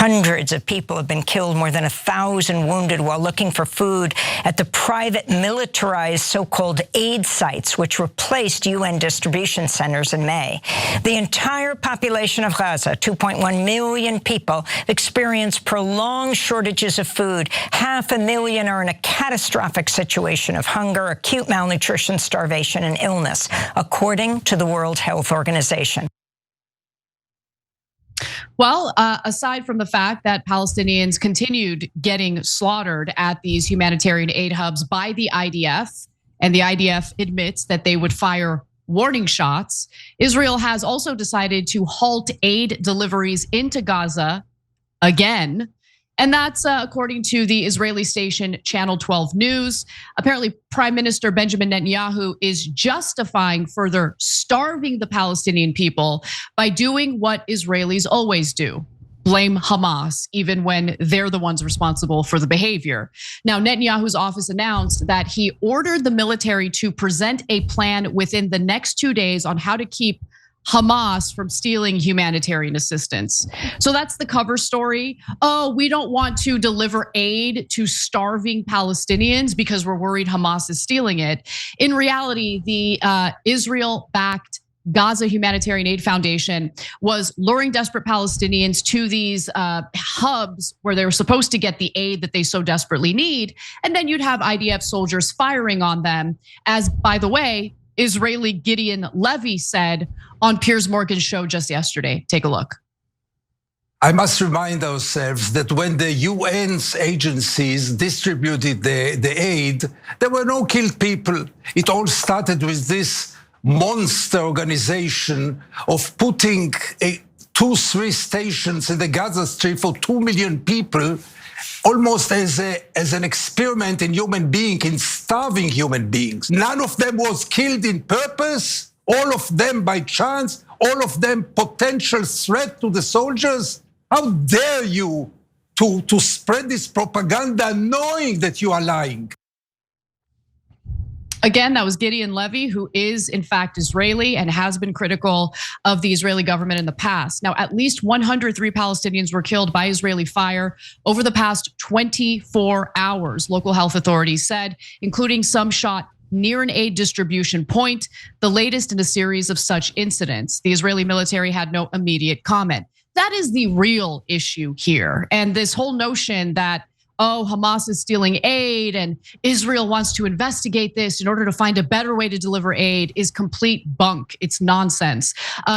Hundreds of people have been killed, more than 1,000 wounded while looking for food at the private militarized so-called aid sites, which replaced UN distribution centers in May. The entire population of Gaza, 2.1 million people, experienced prolonged shortages of food. 500,000 are in a catastrophic situation of hunger, acute malnutrition, starvation, and illness, according to the World Health Organization. Well, aside from the fact that Palestinians continued getting slaughtered at these humanitarian aid hubs by the IDF, and the IDF admits that they would fire warning shots, Israel has also decided to halt aid deliveries into Gaza again. And that's according to the Israeli station Channel 12 News. Apparently, Prime Minister Benjamin Netanyahu is justifying further starving the Palestinian people by doing what Israelis always do: blame Hamas, even when they're the ones responsible for the behavior. Now, Netanyahu's office announced that he ordered the military to present a plan within the next 2 days on how to keep Hamas from stealing humanitarian assistance. So that's the cover story. Oh, we don't want to deliver aid to starving Palestinians because we're worried Hamas is stealing it. In reality, the Israel-backed Gaza Humanitarian Aid Foundation was luring desperate Palestinians to these hubs where they were supposed to get the aid that they so desperately need. And then you'd have IDF soldiers firing on them, as, by the way, Israeli Gideon Levy said on Piers Morgan's show just yesterday. Take a look. I must remind ourselves that when the UN's agencies distributed the aid, there were no killed people. It all started with this monster organization of putting 2-3 stations in the Gaza Strip for 2 million people, almost as an experiment in human being, in starving human beings. None of them was killed in purpose, all of them by chance, all of them potential threat to the soldiers. How dare you to spread this propaganda knowing that you are lying? Again, that was Gideon Levy, who is in fact Israeli and has been critical of the Israeli government in the past. Now, at least 103 Palestinians were killed by Israeli fire over the past 24 hours, local health authorities said, including some shot near an aid distribution point, the latest in a series of such incidents. The Israeli military had no immediate comment. That is the real issue here. And this whole notion that, oh, Hamas is stealing aid and Israel wants to investigate this in order to find a better way to deliver aid is complete bunk. It's nonsense.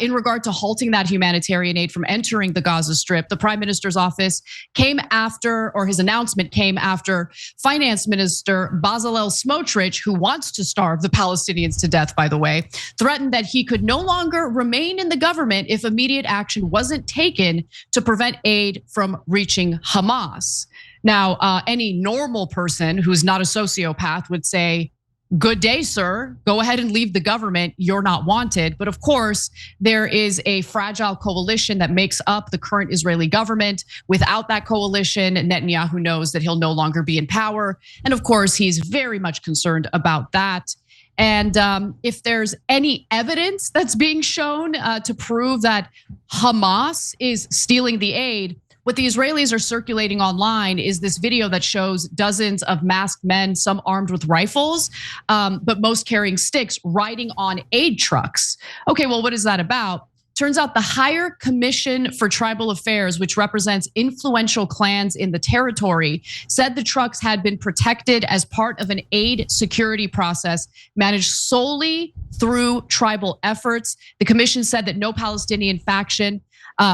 In regard to halting that humanitarian aid from entering the Gaza Strip, the Prime Minister's office came after, or his announcement came after, Finance Minister Bezalel Smotrich, who wants to starve the Palestinians to death, by the way, threatened that he could no longer remain in the government if immediate action wasn't taken to prevent aid from reaching Hamas. Now, any normal person who's not a sociopath would say, good day, sir. Go ahead and leave the government. You're not wanted. But of course, there is a fragile coalition that makes up the current Israeli government. Without that coalition, Netanyahu knows that he'll no longer be in power. And of course, he's very much concerned about that. And if there's any evidence that's being shown to prove that Hamas is stealing the aid, what the Israelis are circulating online is this video that shows dozens of masked men, some armed with rifles, but most carrying sticks, riding on aid trucks. Okay, well, what is that about? Turns out the Higher Commission for Tribal Affairs, which represents influential clans in the territory, said the trucks had been protected as part of an aid security process managed solely through tribal efforts. The commission said that no Palestinian faction,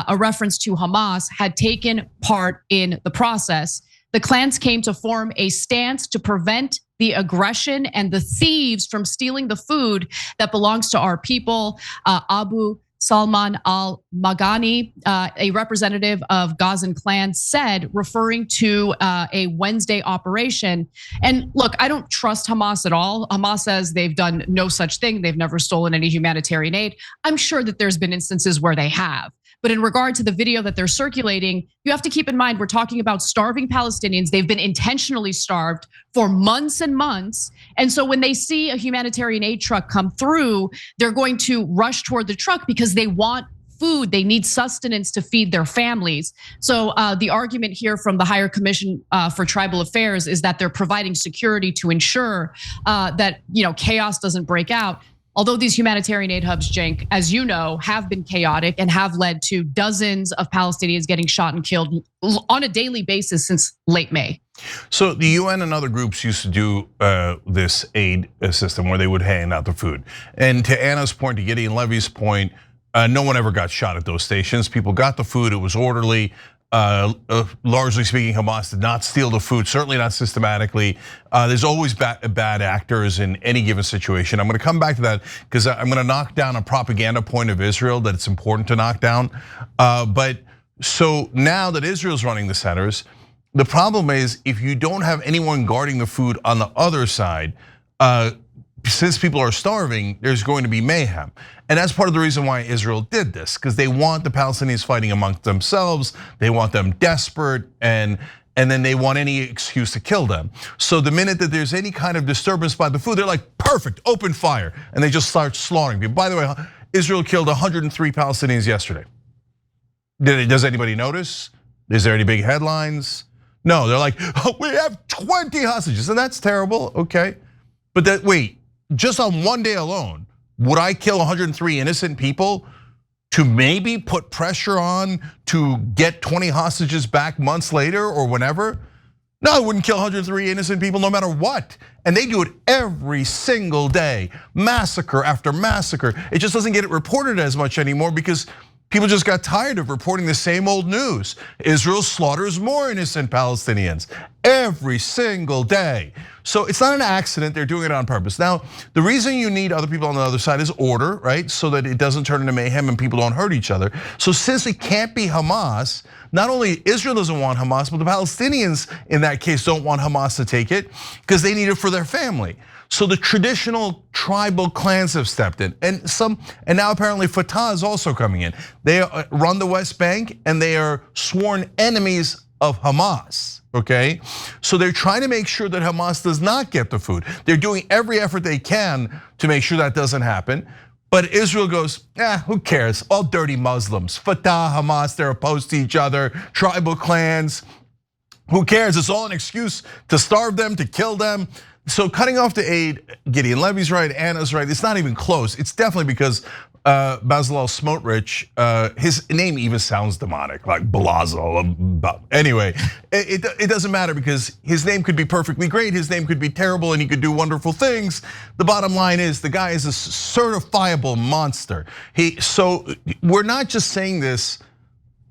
a reference to Hamas, had taken part in the process. The clans came to form a stance to prevent the aggression and the thieves from stealing the food that belongs to our people. Abu Salman al-Magani, a representative of Gazan clan, said, referring to a Wednesday operation. And look, I don't trust Hamas at all. Hamas says they've done no such thing. They've never stolen any humanitarian aid. I'm sure that there's been instances where they have. But in regard to the video that they're circulating, you have to keep in mind, we're talking about starving Palestinians. They've been intentionally starved for months and months. And so when they see a humanitarian aid truck come through, they're going to rush toward the truck because they want food. They need sustenance to feed their families. So the argument here from the Higher Commission for Tribal Affairs is that they're providing security to ensure that chaos doesn't break out. Although these humanitarian aid hubs, Cenk, as you know, have been chaotic and have led to dozens of Palestinians getting shot and killed on a daily basis since late May. So the UN and other groups used to do this aid system where they would hand out the food. And to Anna's point, to Gideon Levy's point, no one ever got shot at those stations. People got the food, it was orderly. Largely speaking, Hamas did not steal the food, certainly not systematically. There's always bad actors in any given situation. I'm gonna come back to that because I'm gonna knock down a propaganda point of Israel that it's important to knock down. But so now that Israel's running the centers, the problem is if you don't have anyone guarding the food on the other side, since people are starving, there's going to be mayhem. And that's part of the reason why Israel did this, because they want the Palestinians fighting amongst themselves, they want them desperate, and then they want any excuse to kill them. So the minute that there's any kind of disturbance by the food, they're like, perfect, open fire. And they just start slaughtering people. By the way, Israel killed 103 Palestinians yesterday. Does anybody notice? Is there any big headlines? No, they're like, oh, we have 20 hostages, and that's terrible, okay. But wait, just on one day alone, would I kill 103 innocent people to maybe put pressure on to get 20 hostages back months later or whenever? No, I wouldn't kill 103 innocent people no matter what. And they do it every single day, massacre after massacre. It just doesn't get reported as much anymore because people just got tired of reporting the same old news. Israel slaughters more innocent Palestinians every single day. So it's not an accident, they're doing it on purpose. Now, the reason you need other people on the other side is order, right? So that it doesn't turn into mayhem and people don't hurt each other. So since it can't be Hamas, not only Israel doesn't want Hamas, but the Palestinians in that case don't want Hamas to take it because they need it for their family. So the traditional tribal clans have stepped in, and now apparently Fatah is also coming in. They run the West Bank and they are sworn enemies of Hamas, okay? So they're trying to make sure that Hamas does not get the food. They're doing every effort they can to make sure that doesn't happen. But Israel goes, who cares? All dirty Muslims, Fatah, Hamas, they're opposed to each other, tribal clans. Who cares? It's all an excuse to starve them, to kill them. So cutting off the aid, Gideon Levy's right, Anna's right. It's not even close. It's definitely because Bezalel Smotrich, his name even sounds demonic, like Blazel. Anyway, it doesn't matter because his name could be perfectly great, his name could be terrible, and he could do wonderful things. The bottom line is the guy is a certifiable monster. So we're not just saying this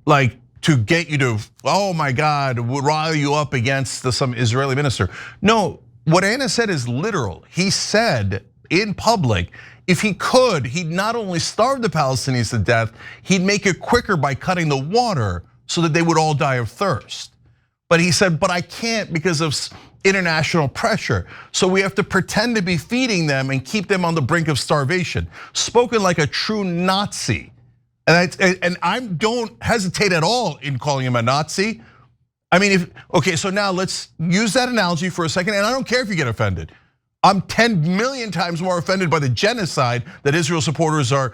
like to get you to, oh my God, rile you up against some Israeli minister. No. What Anna said is literal. He said in public, if he could, he'd not only starve the Palestinians to death, he'd make it quicker by cutting the water so that they would all die of thirst. But he said, but I can't because of international pressure. So we have to pretend to be feeding them and keep them on the brink of starvation. Spoken like a true Nazi. And I don't hesitate at all in calling him a Nazi. I mean, okay, so now let's use that analogy for a second, and I don't care if you get offended. I'm 10 million times more offended by the genocide that Israel supporters are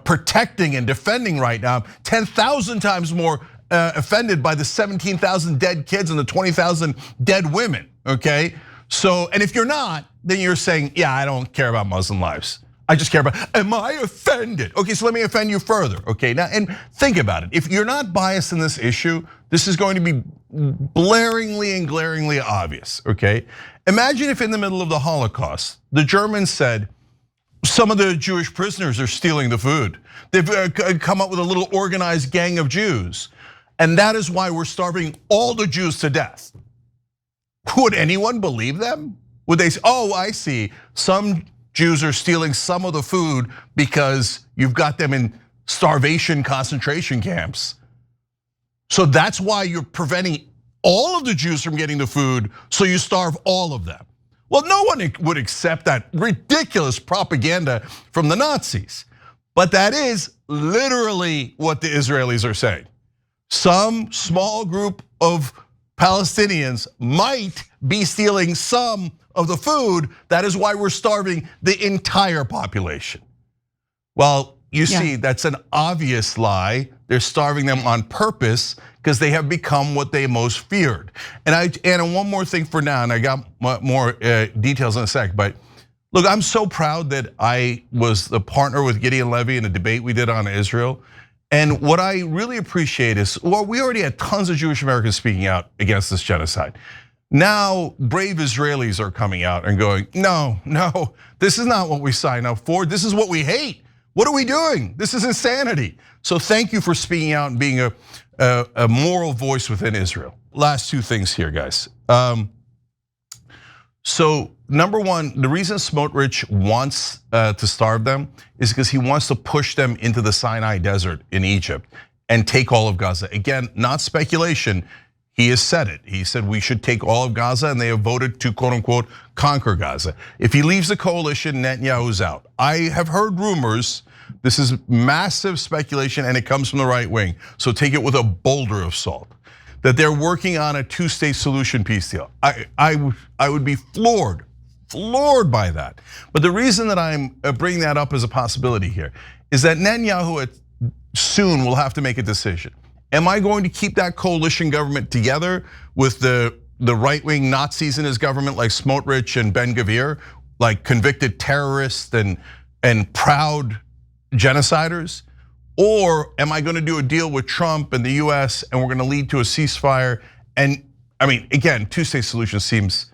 protecting and defending right now. 10,000 times more offended by the 17,000 dead kids and the 20,000 dead women, okay? So, and if you're not, then you're saying, yeah, I don't care about Muslim lives. I just care about, am I offended? Okay, so let me offend you further, okay? Now, and think about it. If you're not biased in this issue, this is going to be blaringly and glaringly obvious, okay? Imagine if in the middle of the Holocaust, the Germans said, some of the Jewish prisoners are stealing the food. They've come up with a little organized gang of Jews. And that is why we're starving all the Jews to death. Would anyone believe them? Would they say, oh, I see, some Jews are stealing some of the food because you've got them in starvation concentration camps. So that's why you're preventing all of the Jews from getting the food, so you starve all of them. Well, no one would accept that ridiculous propaganda from the Nazis. But that is literally what the Israelis are saying. Some small group of Palestinians might be stealing some of the food. That is why we're starving the entire population. Well, you see, that's an obvious lie. They're starving them on purpose because they have become what they most feared. And one more thing for now, and I got more details in a sec, but look, I'm so proud that I was the partner with Gideon Levy in a debate we did on Israel. And what I really appreciate is, well, we already had tons of Jewish Americans speaking out against this genocide. Now, brave Israelis are coming out and going, no, this is not what we signed up for. This is what we hate. What are we doing? This is insanity. So thank you for speaking out and being a moral voice within Israel. Last two things here, guys. So number one, the reason Smotrich wants to starve them is because he wants to push them into the Sinai Desert in Egypt and take all of Gaza. Again, not speculation. He has said it. He said we should take all of Gaza, and they have voted to, quote unquote, conquer Gaza. If he leaves the coalition, Netanyahu's out. I have heard rumors, this is massive speculation, and it comes from the right wing, so take it with a boulder of salt, that they're working on a two-state solution peace deal. I would be floored by that. But the reason that I'm bringing that up as a possibility here is that Netanyahu soon will have to make a decision. Am I going to keep that coalition government together with the right-wing Nazis in his government like Smotrich and Ben Gvir, like convicted terrorists and proud genociders? Or am I gonna do a deal with Trump and the US and we're gonna lead to a ceasefire? And I mean, again, two-state solution seems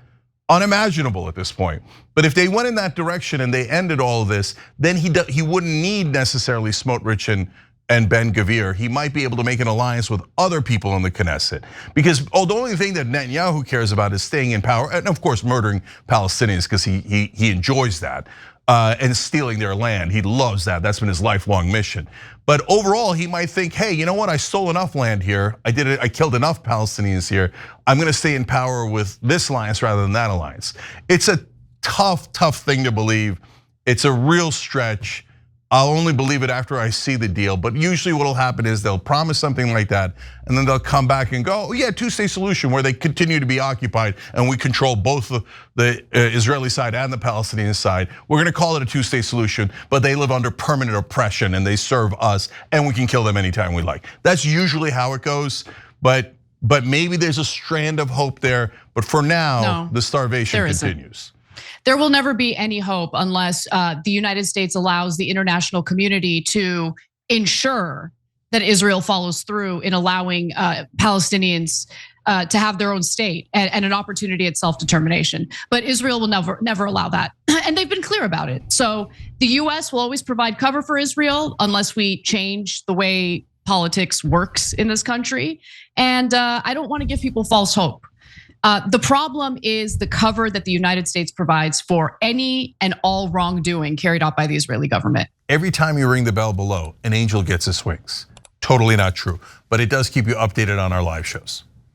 unimaginable at this point. But if they went in that direction and they ended all of this, then he wouldn't need necessarily Smotrich and Ben Gvir. He might be able to make an alliance with other people in the Knesset. Because the only thing that Netanyahu cares about is staying in power, and of course murdering Palestinians because he enjoys that. And stealing their land. He loves that. That's been his lifelong mission. But overall, he might think, hey, you know what? I stole enough land here. I killed enough Palestinians here. I'm gonna stay in power with this alliance rather than that alliance. It's a tough thing to believe. It's a real stretch. I'll only believe it after I see the deal. But usually what'll happen is they'll promise something like that, and then they'll come back and go, oh yeah, two-state solution where they continue to be occupied and we control both the Israeli side and the Palestinian side. We're gonna call it a two-state solution, but they live under permanent oppression and they serve us and we can kill them anytime we like. That's usually how it goes, but maybe there's a strand of hope there. But for now, the starvation continues. There will never be any hope unless the United States allows the international community to ensure that Israel follows through in allowing Palestinians to have their own state and an opportunity at self-determination. But Israel will never allow that. And they've been clear about it. So the US will always provide cover for Israel unless we change the way politics works in this country. And I don't want to give people false hope. The problem is the cover that the United States provides for any and all wrongdoing carried out by the Israeli government. Every time you ring the bell below, an angel gets his wings. Totally not true, but it does keep you updated on our live shows.